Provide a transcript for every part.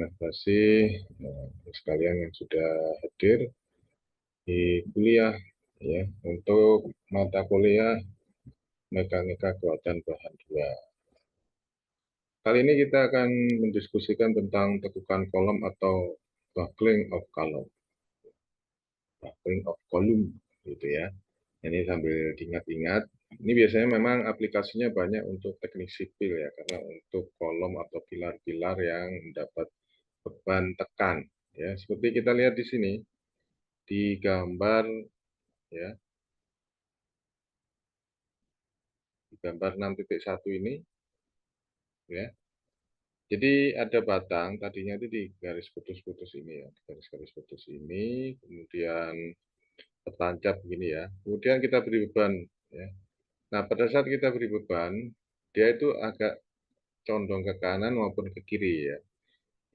Terima kasih sekalian yang sudah hadir di kuliah ya untuk mata kuliah mekanika kekuatan bahan 2. Kali ini kita akan mendiskusikan tentang tekukan kolom atau buckling of column. Buckling of column gitu ya. Ini sambil diingat-ingat, ini biasanya memang aplikasinya banyak untuk teknik sipil ya, karena untuk kolom atau pilar-pilar yang mendapat beban tekan ya, seperti kita lihat di sini di gambar ya, di gambar 6.1 ini ya. Jadi ada batang tadinya itu di garis putus-putus ini ya, garis-garis putus ini, kemudian tertancap begini ya. Kemudian kita beri beban ya. Nah, pada saat kita beri beban, dia itu agak condong ke kanan maupun ke kiri ya.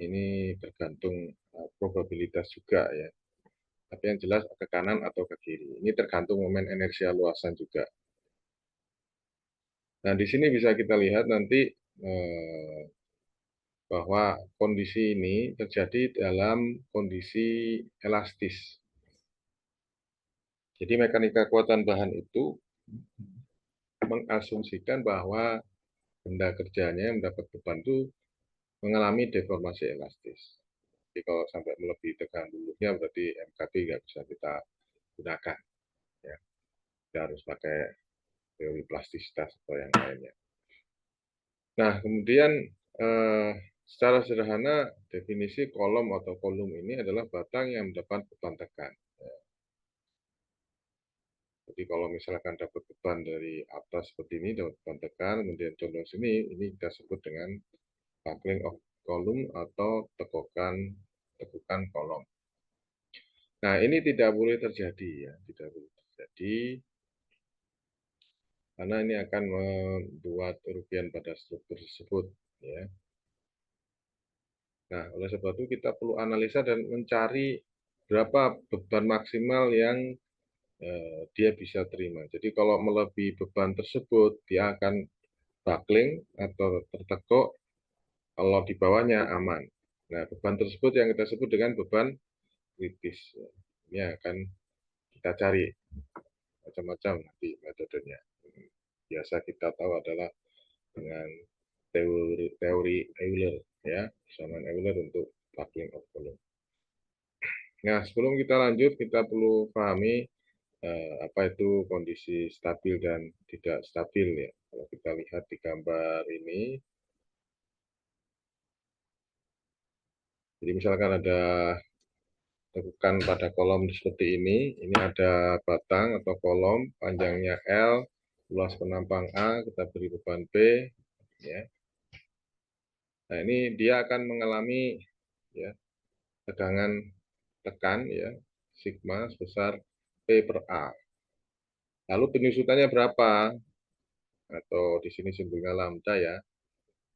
Ini tergantung probabilitas juga ya. Tapi yang jelas ke kanan atau ke kiri. Ini tergantung momen inersia luasan juga. Nah, di sini bisa kita lihat nanti bahwa kondisi ini terjadi dalam kondisi elastis. Jadi mekanika kekuatan bahan itu mengasumsikan bahwa benda kerjanya yang mendapat beban itu mengalami deformasi elastis. Jadi kalau sampai melebihi tegangan dulunya berarti MKB nggak bisa kita gunakan. Ya. Kita harus pakai teori plastisitas atau yang lainnya. Nah, kemudian secara sederhana definisi kolom atau kolom ini adalah batang yang mendapat beban tekan. Jadi kalau misalkan dapat beban dari atas seperti ini, dapat beban tekan, kemudian condong sini, ini kita sebut dengan buckling of column atau tekukan kolom. Nah, ini tidak boleh terjadi ya, tidak boleh terjadi karena ini akan membuat kerugian pada struktur tersebut ya. Nah, oleh sebab itu kita perlu analisa dan mencari berapa beban maksimal yang dia bisa terima. Jadi kalau melebihi beban tersebut, dia akan buckling atau tertekuk, kalau di bawahnya aman. Nah, beban tersebut yang kita sebut dengan beban kritis. Ini akan kita cari macam-macam nanti metodenya. Biasa kita tahu adalah dengan teori Euler ya, persamaan Euler untuk buckling of column. Nah, sebelum kita lanjut, kita perlu pahami apa itu kondisi stabil dan tidak stabil ya. Kalau kita lihat di gambar ini, jadi misalkan ada tekukan pada kolom seperti ini ada batang atau kolom, panjangnya L, luas penampang A, kita beri beban B, ya. Nah, ini dia akan mengalami ya, tegangan tekan ya, sigma sebesar P per A. Lalu penyusutannya berapa? Atau di sini simbolnya lambda ya.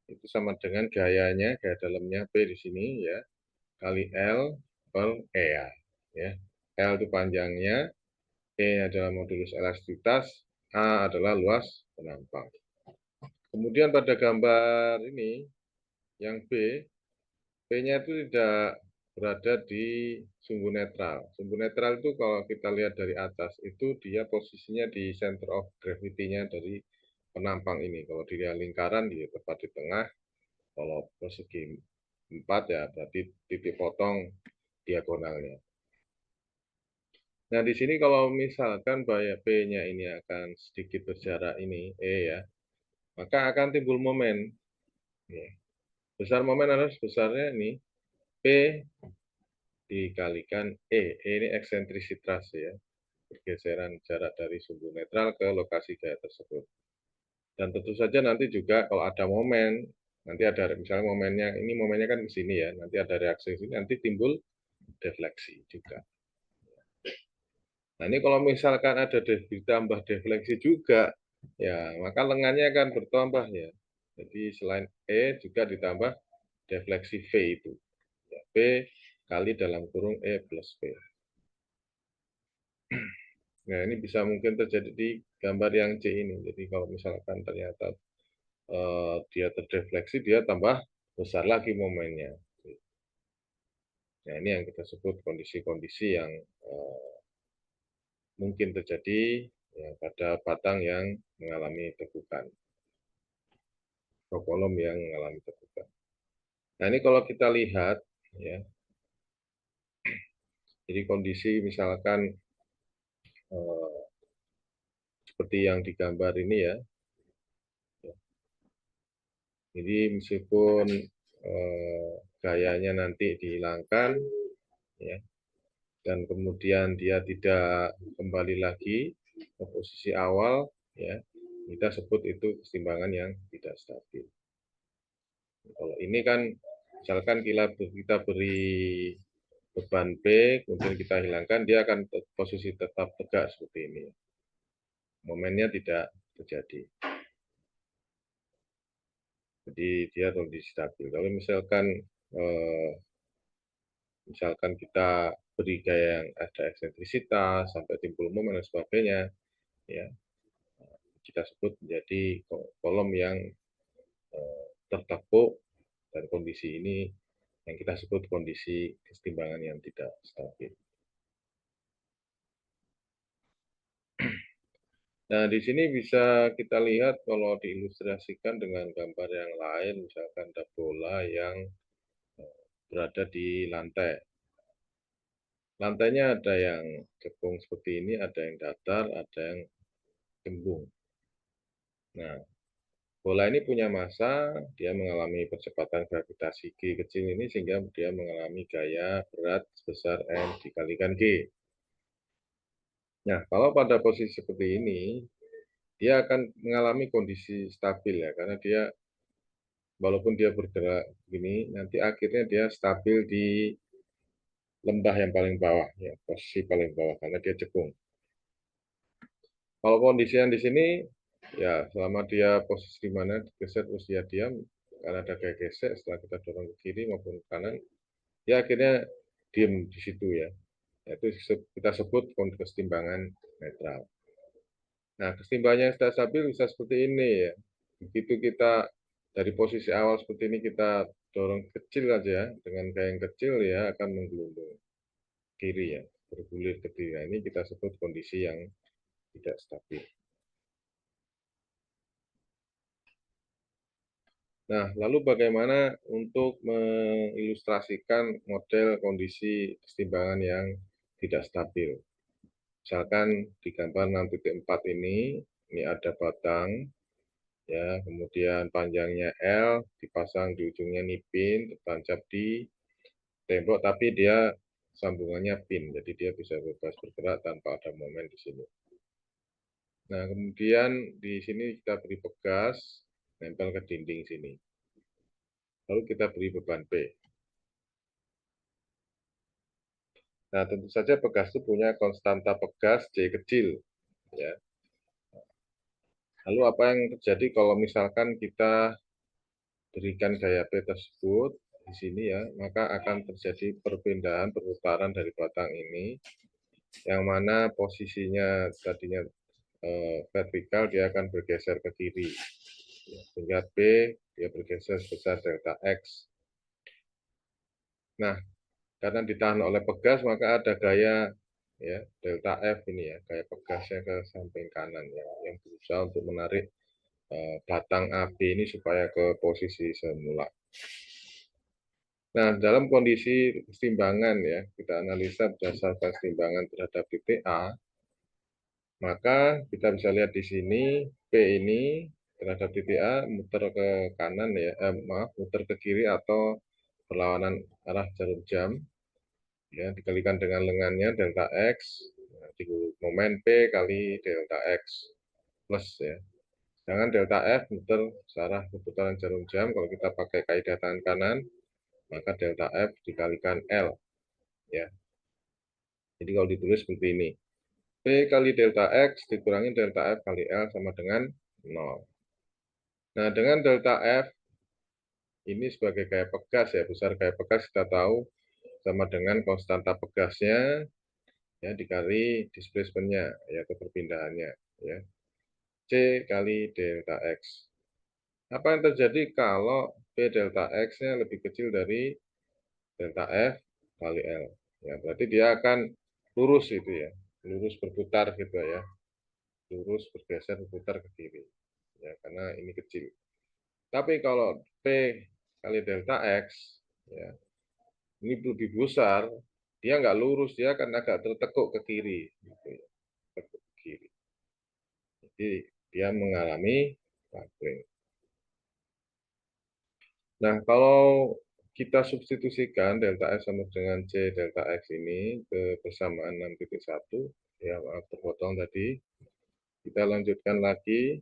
Itu sama dengan gayanya, gaya dalamnya P di sini ya, kali L per E ya. L itu panjangnya, E adalah modulus elastisitas, A adalah luas penampang. Kemudian pada gambar ini, yang B, P-nya itu tidak berada di sumbu netral. Sumbu netral itu kalau kita lihat dari atas, itu dia posisinya di center of gravity-nya dari penampang ini. Kalau dia lingkaran, dia tepat di tengah. Kalau persegi 4 ya berarti titik potong diagonalnya. Nah, di sini kalau misalkan P-nya ini akan sedikit berjarak ini, E ya, maka akan timbul momen. Besar momen adalah sebesarnya ini, P dikalikan E. E ini eksentrisitas ya, pergeseran jarak dari sumbu netral ke lokasi gaya tersebut. Dan tentu saja nanti juga kalau ada momen, nanti ada misalnya momennya, ini momennya kan ke sini ya, nanti ada reaksi sini, nanti timbul defleksi juga. Nah, ini kalau misalkan ada ditambah defleksi juga, ya maka lengannya akan bertambah ya. Jadi selain E juga ditambah defleksi V itu. Ya, V kali dalam kurung E plus V. Nah, ini bisa mungkin terjadi di gambar yang C ini. Jadi kalau misalkan ternyata dia terdefleksi, dia tambah besar lagi momennya. Nah, ini yang kita sebut kondisi-kondisi yang mungkin terjadi ya, pada batang yang mengalami tekukan, atau kolom yang mengalami tekukan. Nah, ini kalau kita lihat, ya, jadi kondisi misalkan seperti yang digambar ini ya. Jadi meskipun gayanya nanti dihilangkan, ya, dan kemudian dia tidak kembali lagi ke posisi awal, ya, kita sebut itu keseimbangan yang tidak stabil. Kalau ini kan misalkan kita beri beban B, kemudian kita hilangkan, dia akan posisi tetap tegak seperti ini. Momennya tidak terjadi. Jadi dia kondisi stabil. Kalau misalkan kita beri gaya yang ada eksentrisitas sampai timbul momen dan sebagainya, ya kita sebut menjadi kolom yang tertekuk, dan kondisi ini yang kita sebut kondisi kesetimbangan yang tidak stabil. Nah, di sini bisa kita lihat kalau diilustrasikan dengan gambar yang lain, misalkan ada bola yang berada di lantai. Lantainya ada yang cekung seperti ini, ada yang datar, ada yang cembung. Nah, bola ini punya massa, dia mengalami percepatan gravitasi G kecil ini sehingga dia mengalami gaya berat sebesar M dikalikan G. Nah, kalau pada posisi seperti ini, dia akan mengalami kondisi stabil ya, karena dia walaupun dia bergerak begini, nanti akhirnya dia stabil di lembah yang paling bawah, ya, posisi paling bawah, karena dia cekung. Kalau kondisi yang di sini, ya selama dia posisi di mana, geser terus dia diam, karena ada gaya gesek, setelah kita dorong ke kiri maupun ke kanan, dia akhirnya diam di situ ya. Itu kita sebut kesetimbangan netral. Nah, kesetimbangan yang stabil bisa seperti ini ya. Begitu kita dari posisi awal seperti ini kita dorong kecil aja ya, dengan gaya yang kecil ya akan menggelundung kiri ya, bergulir ke kiri. Nah, ini kita sebut kondisi yang tidak stabil. Nah, lalu bagaimana untuk mengilustrasikan model kondisi kesetimbangan yang tidak stabil? Misalkan di gambar 6.4 ini ada batang, ya, kemudian panjangnya L, dipasang di ujungnya nipin, tertancap di tembok, tapi dia sambungannya pin, jadi dia bisa bebas bergerak tanpa ada momen di sini. Nah, kemudian di sini kita beri pegas, nempel ke dinding sini. Lalu kita beri beban P. Nah, tentu saja pegas itu punya konstanta pegas C kecil. Ya. Lalu apa yang terjadi kalau misalkan kita berikan gaya P tersebut di sini ya, maka akan terjadi perpindahan perputaran dari batang ini, yang mana posisinya tadinya vertikal, dia akan bergeser ke kiri. Ya, sehingga P dia bergeser sebesar delta X. Nah, karena ditahan oleh pegas, maka ada gaya ya delta F ini ya, gaya pegasnya ke samping kanan ya, yang berusaha untuk menarik batang AB ini supaya ke posisi semula. Nah, dalam kondisi keseimbangan ya, kita analisa berdasarkan keseimbangan terhadap titik A, maka kita bisa lihat di sini P ini terhadap titik A muter ke kanan ya, muter ke kiri atau berlawanan arah jarum jam, ya, dikalikan dengan lengannya delta X, momen P kali delta X plus ya. Sedangkan delta F muter searah perputaran jarum jam, kalau kita pakai kaidah tangan kanan, maka delta F dikalikan L. Ya. Jadi kalau ditulis seperti ini, P kali delta X dikurangi delta F kali L sama dengan 0. Nah, dengan delta F ini sebagai gaya pegas ya, besar gaya pegas kita tahu sama dengan konstanta pegasnya ya dikali displacementnya ya, perpindahannya ya, C kali delta X. Apa yang terjadi kalau P delta X-nya lebih kecil dari delta F? kali L. Ya, berarti dia akan lurus itu ya, lurus berputar gitu ya, lurus bergeser berputar ke kiri. Ya, karena ini kecil. Tapi kalau P kali delta X, ya, ini lebih besar, dia nggak lurus, dia akan agak tertekuk ke kiri. Gitu ya, tekuk ke kiri. Jadi dia mengalami buckling. Nah, kalau kita substitusikan delta X sama dengan C delta X ini ke persamaan 6.1, ya maaf terpotong tadi, kita lanjutkan lagi.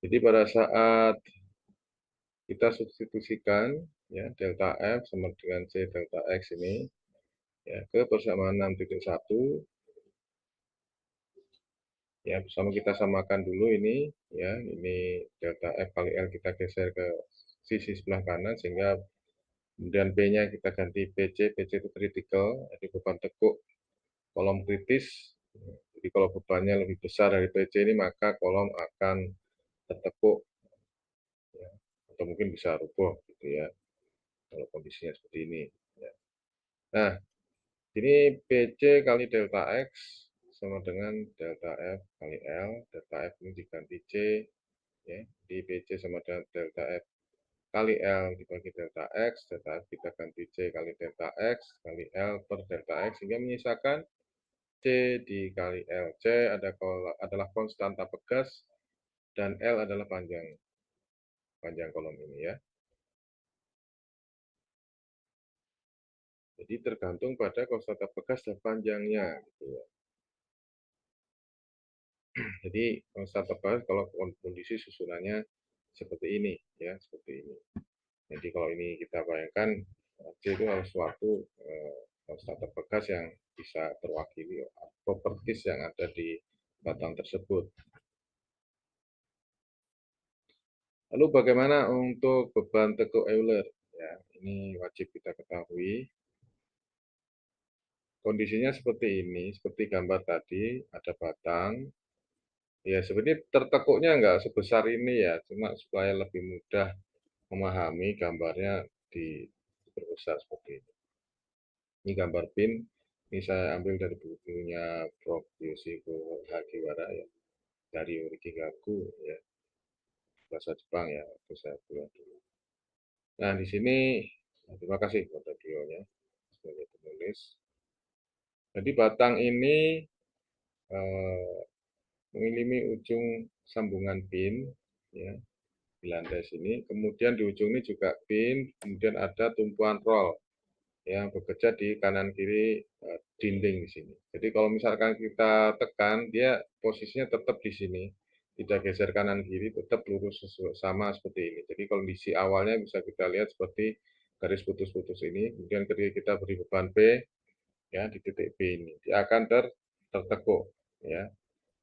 Jadi pada saat kita substitusikan ya delta F sama dengan C delta X ini ya ke persamaan 6.1, ya bersama kita samakan dulu ini ya, ini delta F kali L kita geser ke sisi sebelah kanan sehingga kemudian P-nya kita ganti PC, PC itu kritikal, jadi beban tekuk kolom kritis. Jadi kalau bebannya lebih besar dari PC ini maka kolom akan tertekuk ya, atau mungkin bisa rubuh gitu ya kalau kondisinya seperti ini. Ya. Nah, ini PC kali delta X sama dengan delta F kali L. Delta F ini diganti C, ya. Di PC sama dengan delta F kali L dibagi delta X. Delta F kita ganti C kali delta X kali L per delta X. Sehingga menyisakan C dikali L. C adalah konstanta pegas dan L adalah panjang kolom ini ya. Jadi tergantung pada konstanta pegas dan panjangnya gitu ya. Jadi konstanta pegas kalau kondisi susunannya seperti ini ya, seperti ini. Jadi kalau ini kita bayangkan C itu harus suatu konstanta pegas yang bisa terwakili properties yang ada di batang tersebut. Lalu bagaimana untuk beban tekuk Euler? Ya, ini wajib kita ketahui. Kondisinya seperti ini, seperti gambar tadi, ada batang. Ya, sebenarnya tertekuknya nggak sebesar ini ya, cuma supaya lebih mudah memahami gambarnya diperbesar seperti ini. Ini gambar pin, ini saya ambil dari bukunya Prof. Yoshiko Hagiwara ya, dari Orikigaku ya, bahasa Jepang ya, waktu saya kuliah dulu. Nah, di sini, terima kasih kepada beliaunya sebagai penulis. Jadi batang ini eh, mengilimi ujung sambungan pin ya, di lantai sini. Kemudian di ujung ini juga pin, kemudian ada tumpuan roll yang bekerja di kanan kiri dinding di sini. Jadi kalau misalkan kita tekan, dia posisinya tetap di sini, tidak geser kanan kiri, tetap lurus sama seperti ini. Jadi kondisi awalnya bisa kita lihat seperti garis putus-putus ini, kemudian ketika kita beri beban P ya di titik B ini, dia akan tertekuk ya,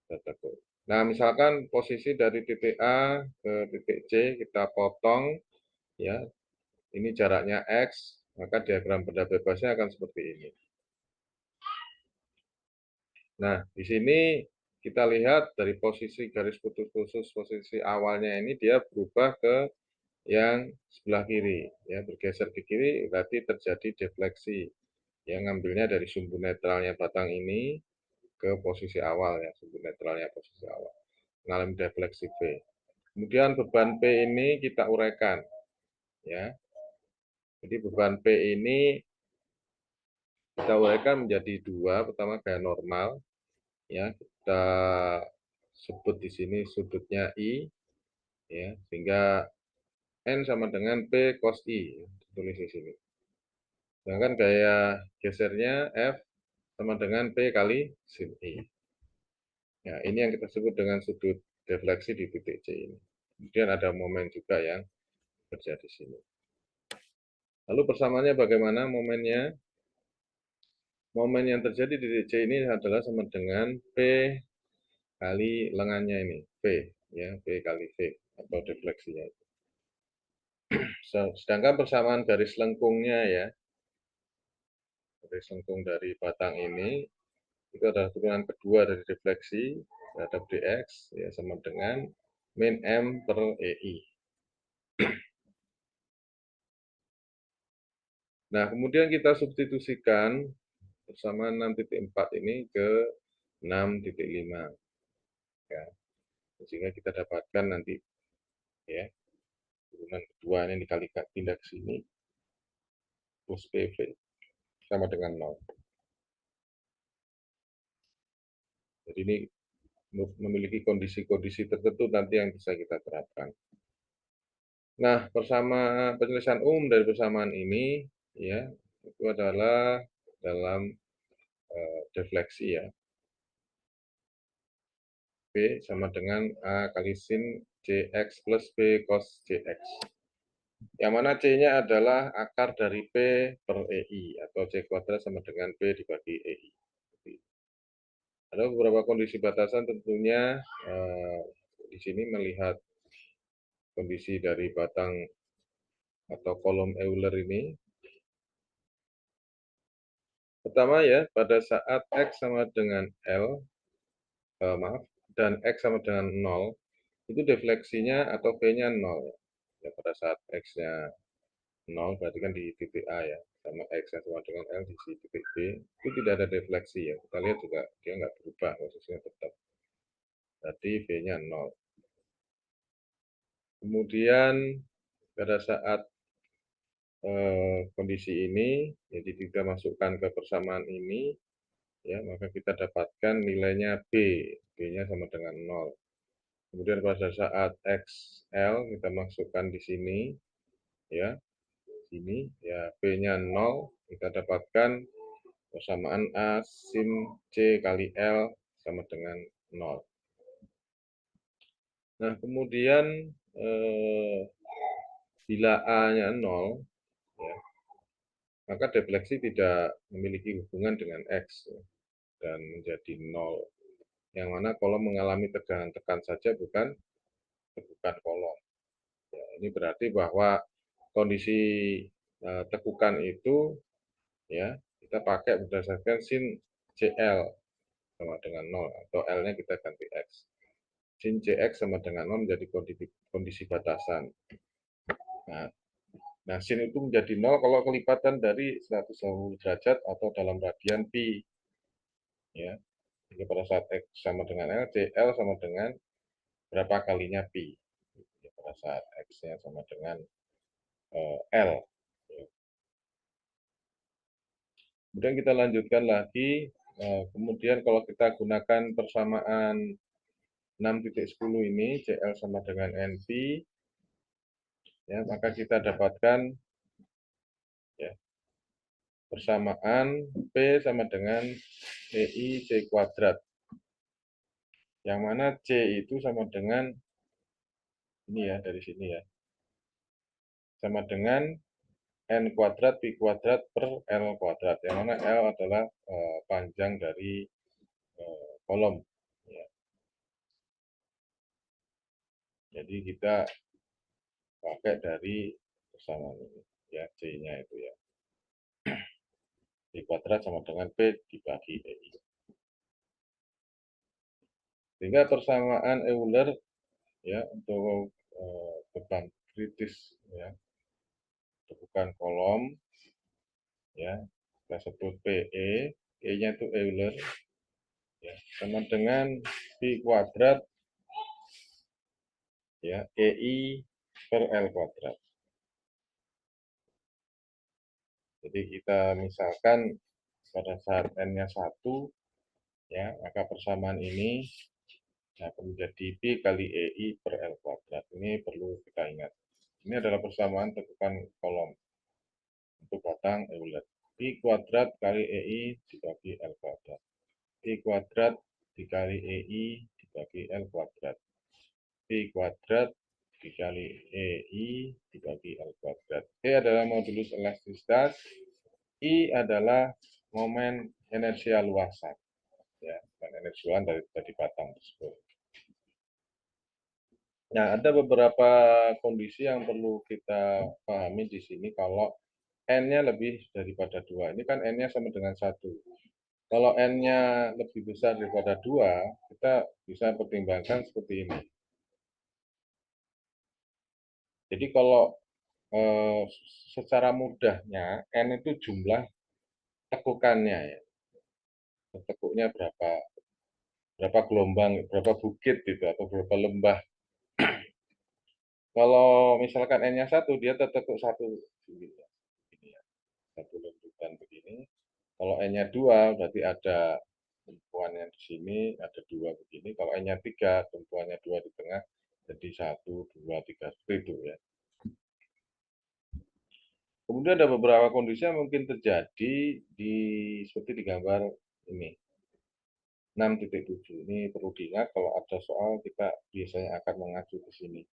tertekuk. Nah, misalkan posisi dari titik A ke titik C kita potong ya, ini jaraknya X, maka diagram benda bebasnya akan seperti ini. Nah, di sini kita lihat dari posisi garis putus-putus posisi awalnya ini dia berubah ke yang sebelah kiri, ya bergeser ke kiri berarti terjadi defleksi yang ngambilnya dari sumbu netralnya batang ini ke posisi awal ya, sumbu netralnya posisi awal mengalami defleksi P. Kemudian beban P ini kita uraikan ya. Jadi beban P ini kita uraikan menjadi dua, pertama gaya normal ya, kita sebut di sini sudutnya I ya, sehingga N sama dengan P cos I, tulis di sini. Sedangkan gaya gesernya F sama dengan P kali sin I. Ya, ini yang kita sebut dengan sudut defleksi di titik C ini. Kemudian ada momen juga yang terjadi di sini. Lalu persamaannya bagaimana momennya? Momen yang terjadi di titik C ini adalah sama dengan P kali lengannya ini, P, ya, P kali V, atau defleksinya. Sedangkan persamaan garis lengkungnya ya, garis lengkung dari batang ini, itu adalah turunan kedua dari defleksi terhadap dx, ya, sama dengan min M per EI. Nah, kemudian kita substitusikan bersama 6.4 ini ke 6.5 ya. Sehingga kita dapatkan nanti ya turunan kedua ini dikalikan pindah ke sini plus PV sama dengan 0. Jadi ini memiliki kondisi-kondisi tertentu nanti yang bisa kita terapkan. Nah, penyelesaian umum dari persamaan ini ya itu adalah dalam defleksi ya. B sama dengan A kali sin CX plus B cos CX. Yang mana C-nya adalah akar dari P per EI atau C kuadrat sama dengan P dibagi EI. Ada beberapa kondisi batasan tentunya di sini melihat kondisi dari batang atau kolom Euler ini. Pertama ya, pada saat X sama dengan L, dan X sama dengan 0, itu defleksinya atau V-nya 0. Ya, pada saat X-nya 0, berarti kan di titik A ya, sama X-nya sama dengan L di titik B, itu tidak ada defleksi ya. Kita lihat juga dia nggak berubah, posisinya tetap. Berarti V-nya 0. Kemudian pada saat kondisi ini, jadi kita masukkan ke persamaan ini, ya maka kita dapatkan nilainya B, B-nya sama dengan 0. Kemudian pada saat XL kita masukkan di sini, ya, sini, ya B-nya 0, kita dapatkan persamaan A sin C kali L sama dengan 0. Nah, kemudian bila A-nya 0, ya, maka defleksi tidak memiliki hubungan dengan X ya, dan menjadi 0. Yang mana kolom mengalami tegangan-tekan saja bukan tekukan kolom. Ya, ini berarti bahwa kondisi tekukan itu ya kita pakai berdasarkan sin CL sama dengan 0 atau L-nya kita ganti X. Sin CX sama dengan 0 menjadi kondisi batasan. Nah, sin itu menjadi 0 kalau kelipatan dari 180 derajat atau dalam radian pi. Ya. Jadi pada saat X sama dengan L, CL sama dengan berapa kalinya pi. Ya, pada saat X-nya sama dengan L. Ya. Kemudian kita lanjutkan lagi. Kemudian kalau kita gunakan persamaan 6.10 ini, CL sama dengan NP, ya, maka kita dapatkan ya, persamaan P sama dengan EI C kuadrat. Yang mana C itu sama dengan ini ya, dari sini ya. Sama dengan N kuadrat Pi kuadrat per L kuadrat. Yang mana L adalah panjang dari kolom. Ya. Jadi kita pakai dari persamaan ini. Ya, C-nya itu ya. Pi kuadrat sama dengan P dibagi EI. Sehingga persamaan Euler ya untuk beban kritis ya tekukan kolom ya kita sebut PE, E-nya itu Euler ya sama dengan Pi kuadrat ya EI per L kuadrat. Jadi kita misalkan pada saat N-nya 1 ya maka persamaan ini akan menjadi Pi kali EI per L kuadrat. Ini perlu kita ingat. Ini adalah persamaan tekukan kolom untuk batang Euler. Pi kuadrat kali EI dibagi L kuadrat. Pi kuadrat dikali EI dibagi L kuadrat. Pi kuadrat dikali EI dibagi L kuadrat. E adalah modulus elastisitas. I adalah momen inersia luasan. Ya, dan energi luasan dari batang tersebut. Nah, ada beberapa kondisi yang perlu kita pahami di sini kalau N-nya lebih daripada 2. Ini kan N-nya sama dengan 1. Kalau N-nya lebih besar daripada 2, kita bisa pertimbangkan seperti ini. Jadi kalau secara mudahnya N itu jumlah tekukannya ya. Tekuknya berapa gelombang, berapa bukit gitu atau berapa lembah. Kalau misalkan N-nya 1, dia tertekuk 1 ini ya, satu lembutan begini. Kalau N-nya 2, berarti ada tumpuannya di sini, ada 2 begini. Kalau N-nya 3, tumpuannya 2 di tengah, jadi 1, 2, 3, seperti itu ya. Kemudian ada beberapa kondisi yang mungkin terjadi seperti di gambar ini. 6.7. Ini perlu diingat kalau ada soal kita biasanya akan mengacu ke sini.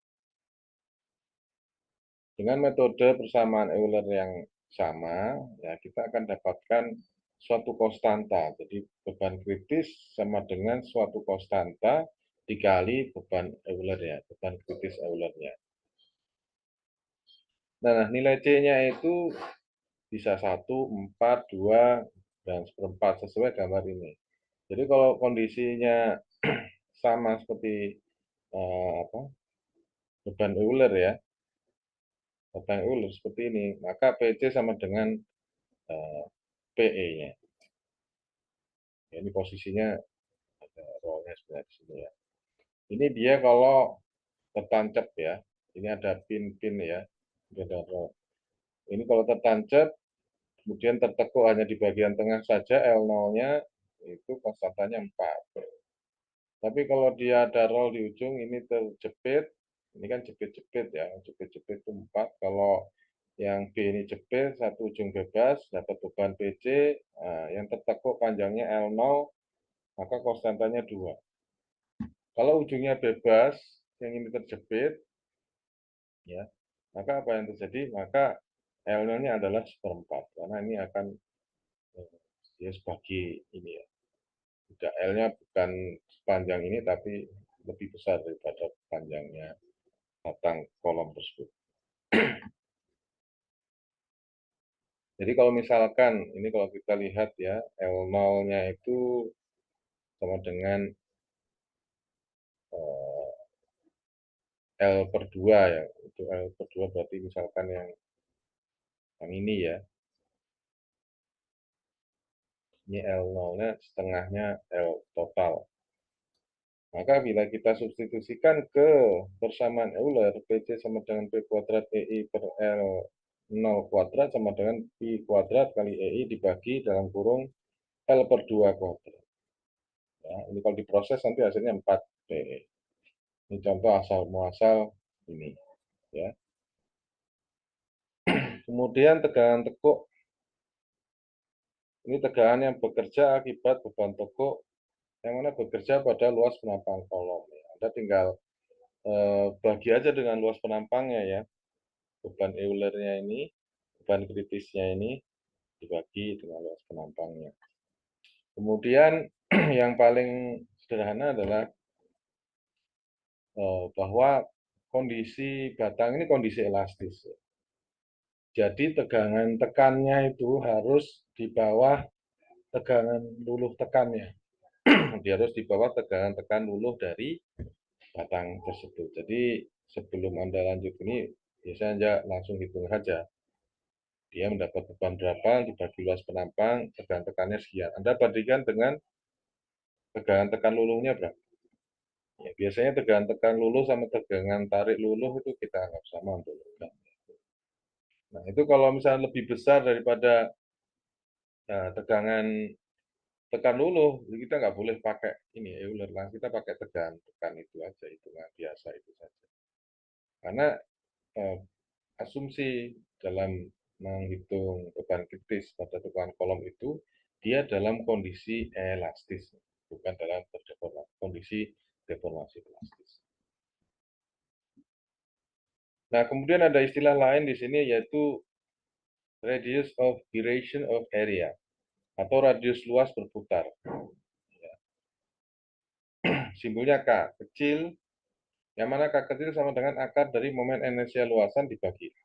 Dengan metode persamaan Euler yang sama, ya kita akan dapatkan suatu konstanta. Jadi beban kritis sama dengan suatu konstanta dikali beban Euler ya, beban kritis Eulernya. Nah, nilai C-nya itu bisa 1, 4, 2, dan 1/4 sesuai gambar ini. Jadi kalau kondisinya sama seperti beban Euler ya, beban Euler seperti ini, maka PC sama dengan PE-nya. Ya, ini posisinya ada rollnya sebenarnya di sini ya. Ini dia kalau tertancap ya. Ini ada pin-pin ya. Ini ada roll. Ini kalau tertancap, kemudian tertekuk hanya di bagian tengah saja, L0-nya itu konstantanya 4. Tapi kalau dia ada roll di ujung, ini terjepit, ini kan jepit-jepit ya, jepit-jepit itu 4. Kalau yang B ini jepit, satu ujung bebas, dapat beban PC, nah, yang tertekuk panjangnya L0, maka konstantanya 2. Kalau ujungnya bebas, yang ini terjepit, ya, maka apa yang terjadi? Maka L-nya adalah 1/4, karena ini akan dia sebagai ini ya. Tidak, L-nya bukan sepanjang ini, tapi lebih besar daripada panjangnya batang kolom tersebut. Jadi kalau misalkan, ini kalau kita lihat ya, L0-nya itu sama dengan L per 2 ya. Itu L per 2 berarti misalkan yang ini ya. Ini L0-nya setengahnya L total. Maka bila kita substitusikan ke persamaan Euler, PC sama dengan P kuadrat EI per L0 kuadrat sama dengan Pi kuadrat kali EI dibagi dalam kurung L per 2 kuadrat. Ya, ini kalau diproses nanti hasilnya 4 PE. Ini contoh asal muasal ini. Ya. Kemudian tegangan tekuk. Ini tegangan yang bekerja akibat beban tekuk yang mana bekerja pada luas penampang kolom. Anda tinggal bagi aja dengan luas penampangnya ya. Beban Eulernya ini, beban kritisnya ini dibagi dengan luas penampangnya. Kemudian yang paling sederhana adalah bahwa kondisi batang ini kondisi elastis. Jadi tegangan tekannya itu harus di bawah tegangan luluh tekannya. Dia harus di bawah tegangan tekan luluh dari batang tersebut. Jadi sebelum Anda lanjut ini, biasanya Anda langsung hitung saja. Dia mendapat beban berapa, dibagi luas penampang, tegangan tekannya sekian. Anda bandingkan dengan tegangan tekan luluhnya berapa. Ya, biasanya tegangan tekan luluh sama tegangan tarik luluh itu kita anggap sama untuk logam. Nah, itu kalau misalnya lebih besar daripada tegangan tekan luluh, kita nggak boleh pakai ini Euler lah, kita pakai tegangan tekan itu aja, hitungan biasa itu saja. Karena asumsi dalam menghitung beban kritis pada tegangan kolom itu, dia dalam kondisi elastis, bukan dalam kondisi deformasi elastis. Nah, kemudian ada istilah lain di sini yaitu radius of gyration of area atau radius luas berputar. Simbolnya K kecil, yang mana K kecil sama dengan akar dari momen inersia luasan dibagi H.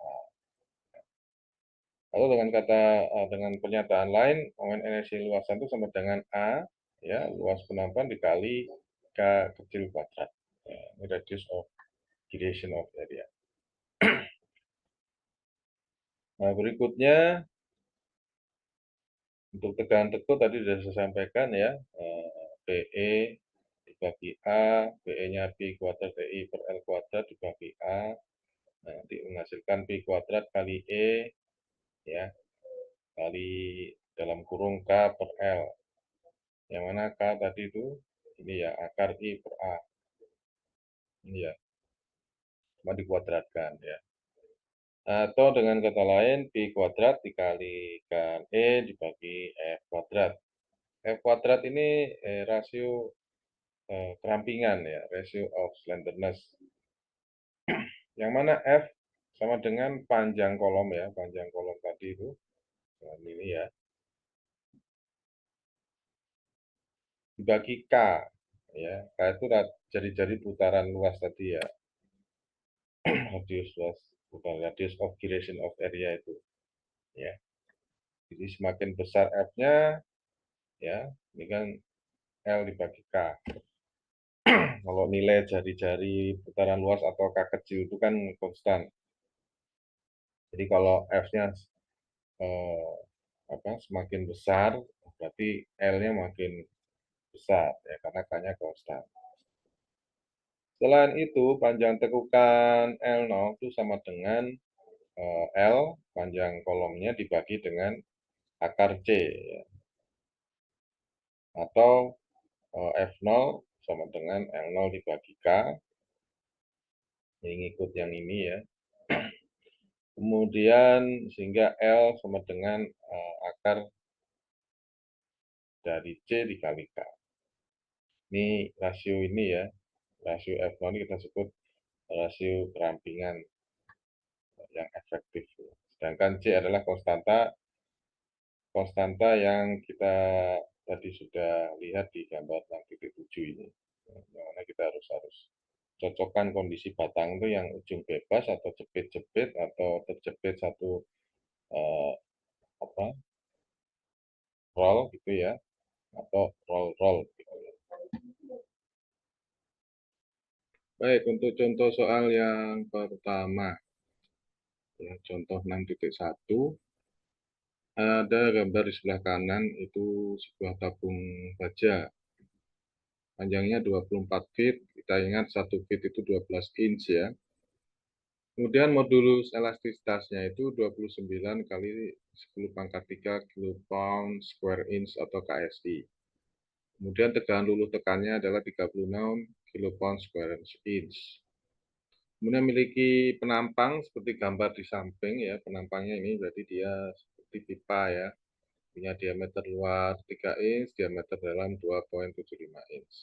Lalu dengan pernyataan lain, momen inersia luasan itu sama dengan A, ya, luas penampang dikali K kecil kuadrat. Ya, ini radius of gyration of area. Nah, berikutnya untuk tegangan tekuk tadi sudah saya sampaikan ya, PE dibagi A, PE-nya Pi kuadrat TI per L kuadrat dibagi A, nah, nanti menghasilkan Pi kuadrat kali E, ya, kali dalam kurung K per L. Yang mana K tadi itu, ini ya, akar I per A. Ini ya, cuma dikuadratkan ya. Atau dengan kata lain, Pi kuadrat dikalikan E dibagi F kuadrat. F kuadrat ini rasio kerampingan ya, ratio of slenderness. Yang mana F sama dengan panjang kolom ya, panjang kolom tadi itu, nah, ini ya, dibagi K, ya, K itu jari-jari putaran luas tadi ya, radius luas, bukan radius of gyration of area itu, ya. Jadi semakin besar F-nya, ya, ini kan L dibagi K. Kalau nilai jari-jari putaran luas atau K kecil itu kan konstan. Jadi kalau F-nya semakin besar, berarti L-nya makin besar, ya, karena K-nya konstan. Selain itu, panjang tekukan L0 itu sama dengan L, panjang kolomnya dibagi dengan akar C, ya. Atau F0 sama dengan L0 dibagi K, ini ikut yang ini ya. Kemudian sehingga L sama dengan akar dari C dikali K. Ini rasio ini ya, rasio F0 ini kita sebut rasio kerampingan yang efektif. Sedangkan C adalah konstanta yang kita tadi sudah lihat di gambar 6.7 ini. Mana kita harus cocokkan kondisi batang itu yang ujung bebas atau jepit-jepit atau terjepit satu eh, apa roll gitu ya, atau roll-roll gitu. Baik, untuk contoh soal yang pertama, ya, contoh 6.1, ada gambar di sebelah kanan itu sebuah tabung baja. Panjangnya 24 feet, kita ingat 1 feet itu 12 inch ya. Kemudian modulus elastisitasnya itu 29 kali 10 pangkat 3 kilopound square inch atau KSI. Kemudian tegangan luluh tekannya adalah 36 kilopound square inch. Kemudian memiliki penampang seperti gambar di samping ya, penampangnya ini berarti dia seperti pipa ya. Punya diameter luar 3 inch, diameter dalam 2,75 inch.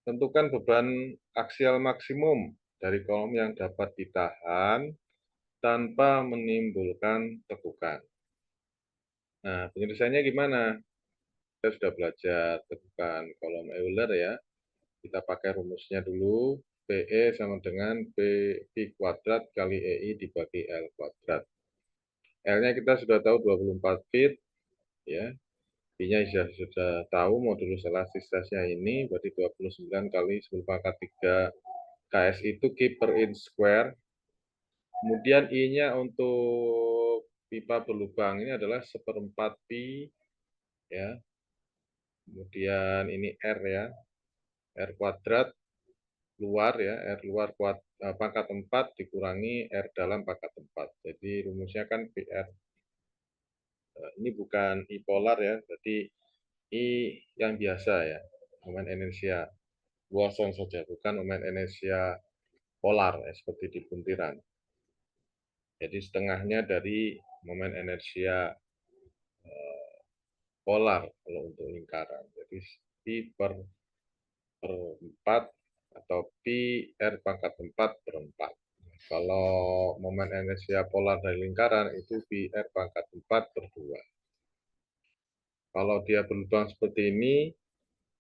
Tentukan beban aksial maksimum dari kolom yang dapat ditahan tanpa menimbulkan tekukan. Nah, penyelesaiannya gimana? Kita sudah belajar tekukan kolom Euler ya. Kita pakai rumusnya dulu. PE sama dengan P kuadrat kali EI dibagi L kuadrat. L-nya kita sudah tahu 24 feet. Ya. P-nya sudah tahu, modulus elastisitasnya ini berarti 29 kali 10 pangkat 3 KS itu K per inch square. Kemudian I-nya untuk pipa berlubang ini adalah 1/4 pi ya. Kemudian ini R ya. R kuadrat luar ya, R luar pangkat 4 dikurangi R dalam pangkat 4. Jadi rumusnya kan PR ini bukan I polar ya, berarti I yang biasa ya. Momen inersia Poisson saja, bukan momen inersia polar ya, seperti di puntiran. Jadi setengahnya dari momen inersia polar kalau untuk lingkaran. Jadi pi per 4 atau pi R pangkat 4 per 4. Kalau momen inersia polar dari lingkaran itu pi R pangkat 4 per 2. Kalau dia berlubang seperti ini,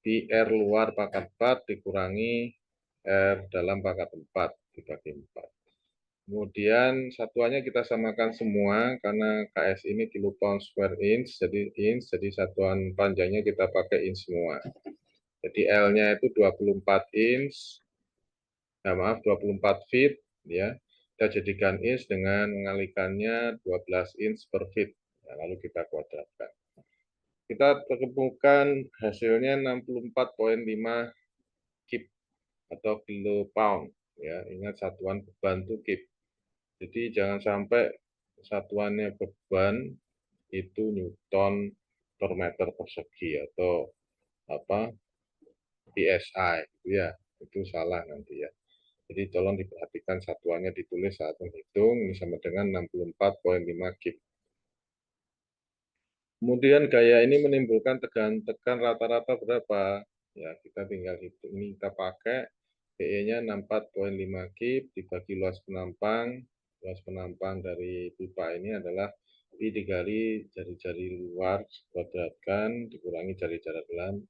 pi R luar pangkat 4 dikurangi R dalam pangkat 4 dibagi 4. Kemudian satuannya kita samakan semua karena KS ini kilopound square inch, jadi satuan panjangnya kita pakai inch semua. Jadi L-nya itu 24 inch, nah maaf 24 feet ya. Kita jadikan inch dengan mengalihkannya 12 inch per feet. Nah, lalu kita kuadratkan. Kita temukan hasilnya 64,5 kip atau kilopound. Ya, ingat satuan beban itu kip. Jadi jangan sampai satuannya beban itu Newton per meter persegi atau apa PSI, ya itu salah nanti ya. Jadi tolong diperhatikan satuannya ditulis saat menghitung, ini sama dengan 64,5 kip. Kemudian gaya ini menimbulkan tekan rata-rata berapa? Ya, kita tinggal hitung. Ini kita pakai PE-nya 64,5 kip dibagi luas penampang. Luas penampang dari pipa ini adalah I dikali jari-jari luar kuadratkan dikurangi jari-jari dalam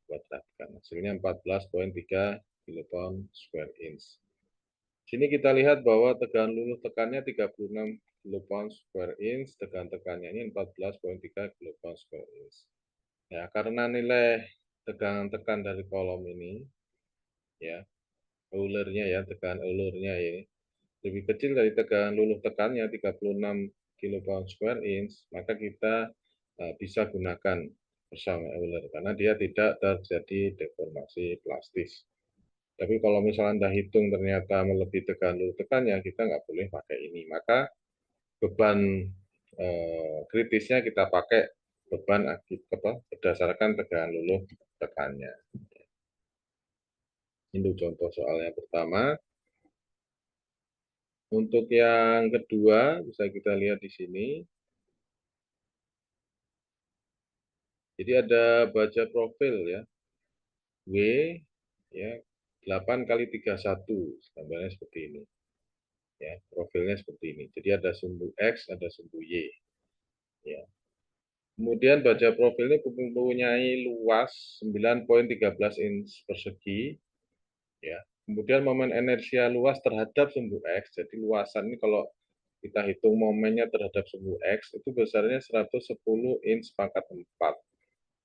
kuadratkan. Hasilnya 14,3 kilopound square inch. Sini kita lihat bahwa tegangan luluh tekannya 36 kilopound square inch, tegangannya ini 14,3 kilopound square inch. Ya, karena nilai tegangan tekan dari kolom ini, ya, Eulernya ya, tegangan Eulernya ya, lebih kecil dari tegangan luluh tekannya 36 kilopound square inch, maka kita bisa gunakan bersama Euler karena dia tidak terjadi deformasi plastis. Tapi kalau misalnya Anda hitung ternyata melebihi tegangan luluh tekannya, kita nggak boleh pakai ini. Maka beban kritisnya kita pakai beban berdasarkan tegangan luluh tekannya. Ini contoh soal yang pertama. Untuk yang kedua, bisa kita lihat di sini. Jadi ada baja profil ya. W ya 8 kali 31, gambarnya seperti ini. Ya, profilnya seperti ini. Jadi ada sumbu X, ada sumbu Y. Ya. Kemudian baja profilnya mempunyai luas 9,13 inch persegi. Ya. Kemudian momen inersia luas terhadap sumbu X. Jadi luasan ini kalau kita hitung momennya terhadap sumbu X itu besarnya 110 inch pangkat 4.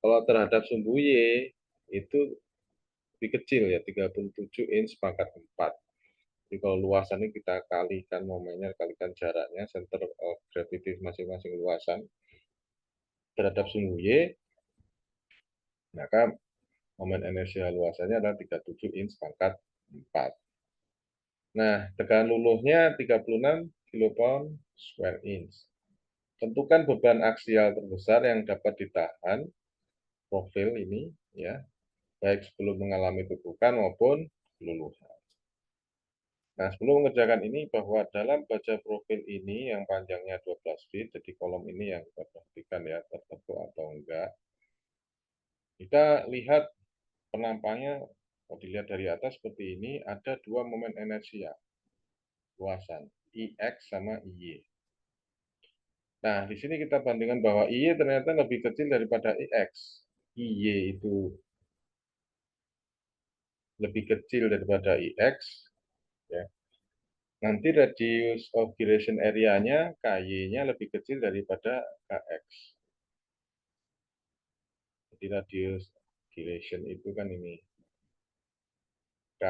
Kalau terhadap sumbu Y itu lebih kecil ya 37 inch pangkat 4. Jadi kalau luasan ini kita kalikan momennya, kalikan jaraknya, center of gravity masing-masing luasan terhadap sumbu Y, maka momen inersia luasannya adalah 37 inch pangkat 4. Nah, tegangan luluhnya 36 kilopound square inch. Tentukan beban aksial terbesar yang dapat ditahan profil ini, ya, baik sebelum mengalami tubukan maupun luluhan. Nah, sebelum mengerjakan ini, bahwa dalam baja profil ini yang panjangnya 12 feet, jadi kolom ini yang kita perhatikan ya, terbentuk atau enggak. Kita lihat penampangnya, kalau dilihat dari atas seperti ini, ada dua momen inersia luasan, IX sama IY. Nah, di sini kita bandingkan bahwa IY ternyata lebih kecil daripada IX. IY itu lebih kecil daripada IX, ya. Nanti radius of gyration area-nya, KY-nya lebih kecil daripada KX. Jadi radius gyration itu kan ini, K.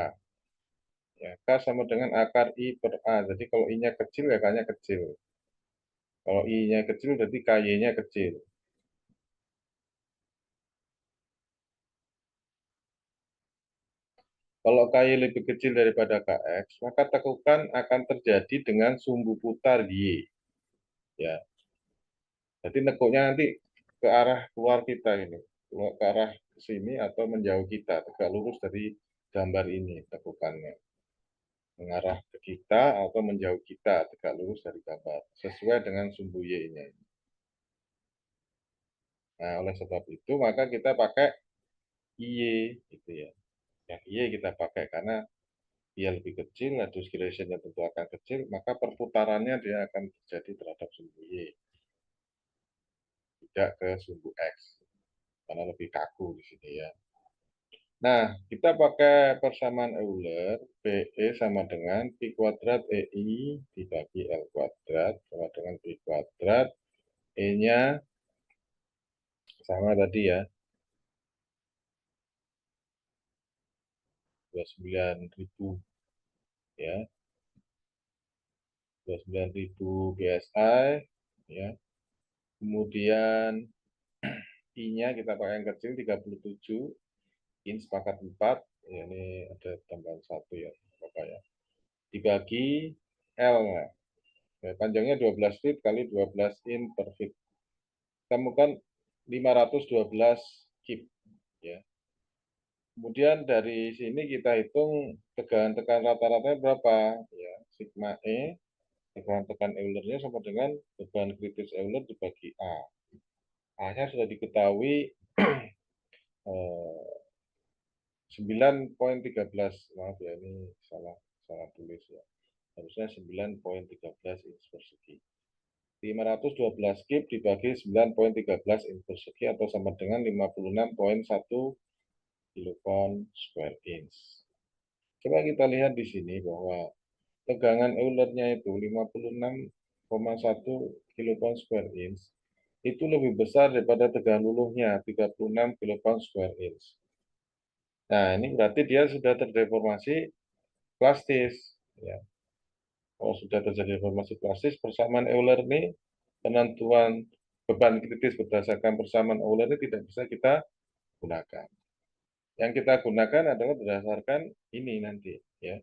Ya, K sama dengan akar I per A. Jadi kalau I-nya kecil, ya K-nya kecil. Kalau I-nya kecil, berarti KY-nya kecil. Kalau KY lebih kecil daripada KX, maka tekukan akan terjadi dengan sumbu putar Y. Ya, jadi nekuknya nanti ke arah keluar kita ini, ke arah ke sini atau menjauh kita, tegak lurus dari gambar ini tekukannya. Mengarah ke kita atau menjauh kita, tegak lurus dari gambar, sesuai dengan sumbu Y-nya. Nah, oleh sebab itu, maka kita pakai IY, gitu ya. Yang IY kita pakai karena dia lebih kecil, radius gyration-nya tentu akan kecil, maka perputarannya dia akan terjadi terhadap sumbu Y, tidak ke sumbu X, karena lebih kaku di sini ya. Nah, kita pakai persamaan Euler, PE sama dengan Pi kuadrat EI dibagi L kuadrat, sama dengan Pi kuadrat, E-nya sama tadi ya, 29.000 ya. 29.000 PSI, ya. Kemudian I-nya kita pakai yang kecil 37 in sepakat 4, ya, ini ada tambahan 1 ya, Bapak ya. Dibagi L-nya. Ya, panjangnya 12 feet kali 12 in per feet. Temukan 512 kip, ya. Kemudian dari sini kita hitung tegangan rata-ratanya berapa, ya. Sigma E, tegangan Euler-nya sama dengan beban kritis Euler dibagi A. A-nya sudah diketahui 9,13, maaf ya, ini salah tulis ya. Harusnya 9,13 inch persegi. 512 kip dibagi 9,13 inch persegi atau sama dengan 56,1 kilopound square inch. Coba kita lihat di sini bahwa tegangan Euler-nya itu 56,1 kilopound square inch itu lebih besar daripada tegangan luluhnya 36 kilopound square inch. Nah, ini berarti dia sudah terdeformasi plastis. Ya. Kalau sudah terjadi deformasi plastis, persamaan Euler ini, penentuan beban kritis berdasarkan persamaan Euler ini tidak bisa kita gunakan. Yang kita gunakan adalah berdasarkan ini nanti, ya,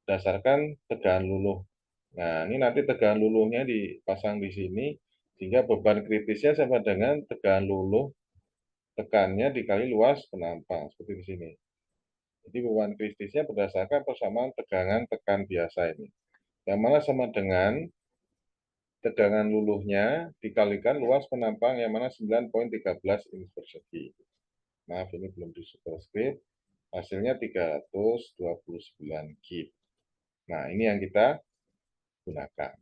berdasarkan tegangan luluh. Nah, ini nanti tegangan luluhnya dipasang di sini, sehingga beban kritisnya sama dengan tegangan luluh tekannya dikali luas penampang, seperti di sini. Jadi beban kritisnya berdasarkan persamaan tegangan tekan biasa ini. Yang mana sama dengan tegangan luluhnya dikalikan luas penampang yang mana 9,13 inch persegi. Maaf, ini belum di superscript. Hasilnya 329 kip. Nah, ini yang kita gunakan.